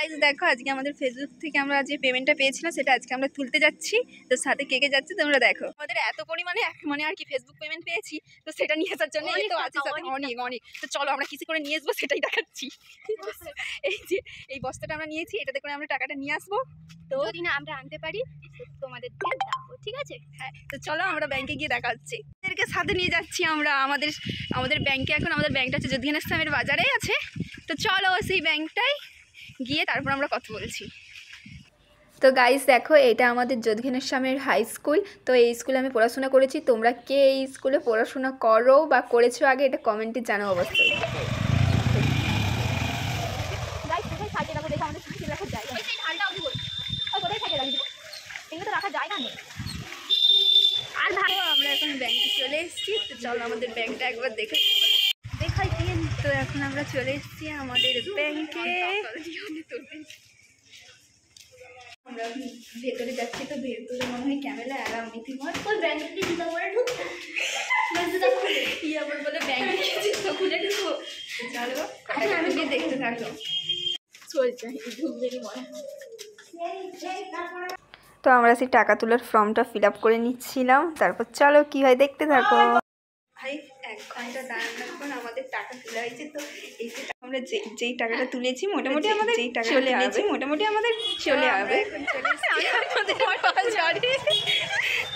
Guys দেখো আজকে আমাদের ফেসবুক থেকে আমরা যে পেমেন্টটা পেয়েছিলাম সেটা আজকে আমরা তুলতে যাচ্ছি। তো সাথে কে কে যাচ্ছে তোমরা দেখো। আমাদের এত পরিমাণে মানে আর কি ফেসবুক পেমেন্ট পেয়েছি, তো সেটা নিয়ে আসার জন্য এই তো আছে সাথে অনেক অনেক। তো চলো আমরা কিছু করে নিয়ে আসবো, সেটাই দেখাচ্ছি। এই যে এই বস্তাটা আমরা নিয়েছি, এটাতে করে আমরা টাকাটা নিয়ে আসবো। তো যদি না আমরা আনতে পারি তোমাদের দেবো, ঠিক আছে? হ্যাঁ, তো চলো আমরা ব্যাংকে গিয়ে দেখা হচ্ছে। এদেরকে সাথে নিয়ে যাচ্ছি আমরা আমাদের ব্যাংকে। এখন আমাদের ব্যাংকটা হচ্ছে যদুখান ইসলামের বাজারে আছে। তো চলো সেই ব্যাংকটাই গিয়ে তারপর আমরা কথা বলছি। তো গাইস দেখো, এটা আমাদের যদুখান ইসলামের হাই স্কুল। তো এই স্কুলে আমি পড়াশোনা করেছি। তোমরা কে এই স্কুলে পড়াশোনা করো বা করেছো আগে, এটা কমেন্টে জানাও অবশ্যই। আর ভালো, আমরা এখন ব্যাংকে চলে এসেছি। তো চলো আমাদের ব্যাংকটা একবার দেখাই। তো এখন আমরা চলে এসেছি আমাদের ব্যাংকে। আমরা ভেতরে যাচ্ছি। তো ভেতরে মনে হয় ক্যামেরা অ্যালাউ নীতি আবার বলে ব্যাংকে জুতো খুলে ঢুকবো। চলো আমি গিয়ে দেখতে থাকো। চলছে তো আমরা সেই টাকা তোলার ফর্মটা ফিল আপ করে নিচ্ছিলাম। তারপর চলো কি হয় দেখতে থাকো। ভাই 1 ঘন্টা দাঁড়ানোর পর আমাদের টাকা তোলা হয়েছে। তো এই যে আমরা যেই টাকাটা তুলেছি মোটামুটি আমাদের চলে আসবে, মোটামুটি আমাদের চলে আসবে।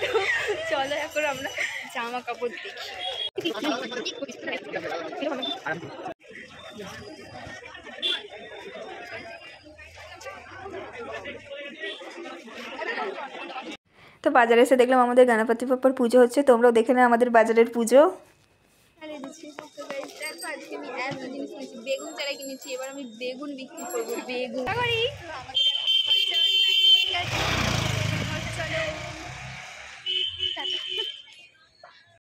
তো চলো এখন আমরা জামা কাপড় দেখি। তো বাজারে এসে দেখলাম আমাদের গণপতি বাপ্পার পুজো হচ্ছে। তোমরাও দেখে নাও আমাদের বাজারের পুজো। আজকে আমি এত জিনিস কিনেছি, বেগুন চারা কিনেছি। এবার আমি বেগুন বিক্রি করবো। বেগুন